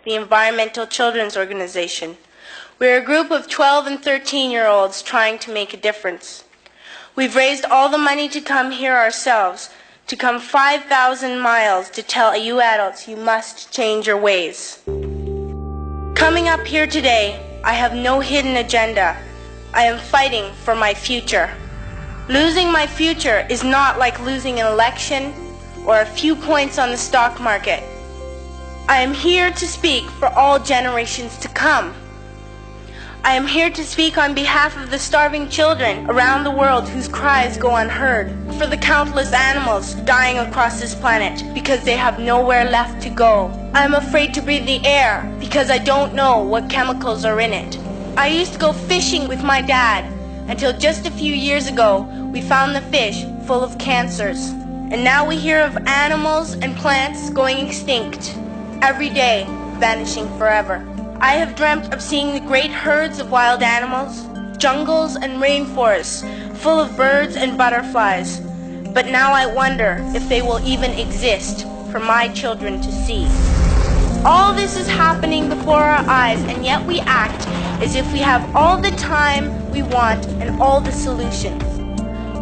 the Environmental Children's Organization. We're a group of 12 and 13-year-olds trying to make a difference. We've raised all the money to come here ourselves, to come 5,000 miles to tell you adults you must change your ways. Coming up here today, I have no hidden agenda. I am fighting for my future. Losing my future is not like losing an election or a few points on the stock market. I am here to speak for all generations to come. I am here to speak on behalf of the starving children around the world whose cries go unheard, for the countless animals dying across this planet because they have nowhere left to go. I am afraid to breathe the air because I don't know what chemicals are in it. I used to go fishing with my dad until just a few years ago we found the fish full of cancers. And now we hear of animals and plants going extinct, every day vanishing forever. I have dreamt of seeing the great herds of wild animals, jungles and rainforests full of birds and butterflies. But now I wonder if they will even exist for my children to see. All this is happening before our eyes, and yet we act as if we have all the time we want and all the solutions.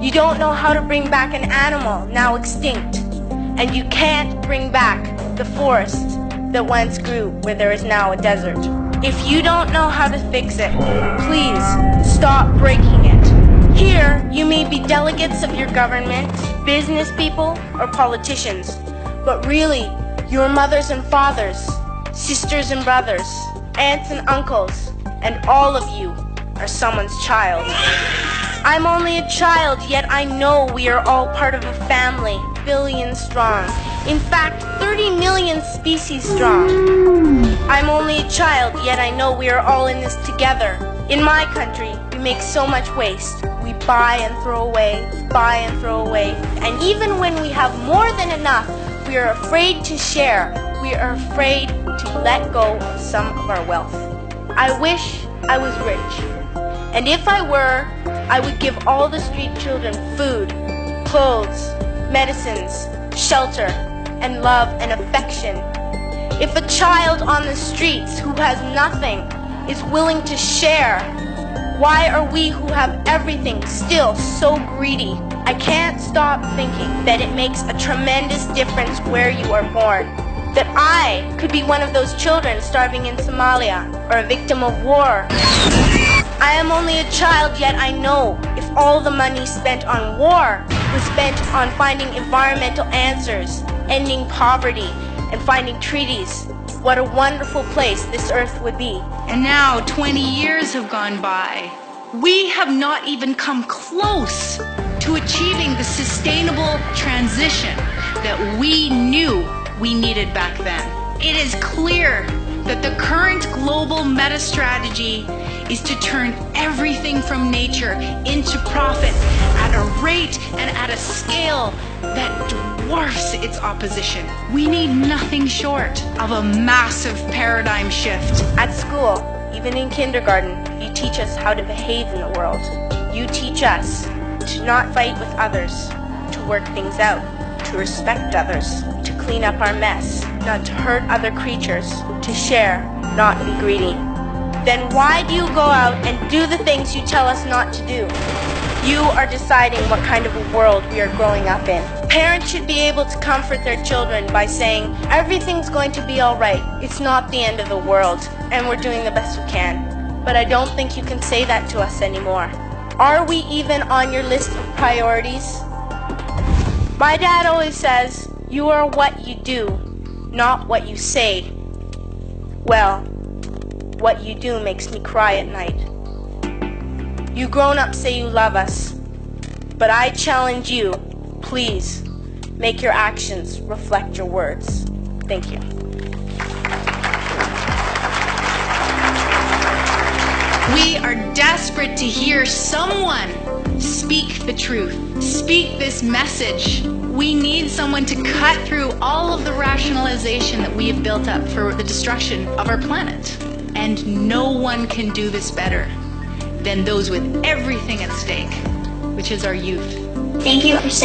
You don't know how to bring back an animal now extinct, and you can't bring back the forest that once grew where there is now a desert. If you don't know how to fix it, please stop breaking it. Here, you may be delegates of your government, business people, or politicians, but really, your mothers and fathers, sisters and brothers, aunts and uncles, and all of you are someone's child. I'm only a child, yet I know we are all part of a family, billions strong. In fact, 30 million species strong. I'm only a child, yet I know we are all in this together. In my country, we make so much waste. We buy and throw away, buy and throw away. And even when we have more than enough, we are afraid to share. We are afraid to let go of some of our wealth. I wish I was rich. And if I were, I would give all the street children food, clothes, medicines, shelter, and love and affection. If a child on the streets who has nothing is willing to share, why are we who have everything still so greedy? I can't stop thinking that it makes a tremendous difference where you are born. That I could be one of those children starving in Somalia or a victim of war. I am only a child, yet I know if all the money spent on war was spent on finding environmental answers, ending poverty, and finding treaties, what a wonderful place this earth would be. And now 20 years have gone by. We have not even come close to achieving the sustainable transition that we knew we needed back then. It is clear that the current global meta strategy is to turn everything from nature into profit at a rate and at a scale that dwarfs its opposition. We need nothing short of a massive paradigm shift. At school, even in kindergarten, you teach us how to behave in the world. You teach us to not fight with others, to work things out, to respect others, to clean up our mess, not to hurt other creatures, to share, not be greedy. Then why do you go out and do the things you tell us not to do? You are deciding what kind of a world we are growing up in. Parents should be able to comfort their children by saying, everything's going to be all right. It's not the end of the world, and we're doing the best we can. But I don't think you can say that to us anymore. Are we even on your list of priorities? My dad always says, you are what you do, not what you say. Well, what you do makes me cry at night. You grown-ups say you love us, but I challenge you, please, make your actions reflect your words. Thank you. We are desperate to hear someone speak the truth, speak this message. We need someone to cut through all of the rationalization that we have built up for the destruction of our planet. And no one can do this better than those with everything at stake, which is our youth. Thank you for saying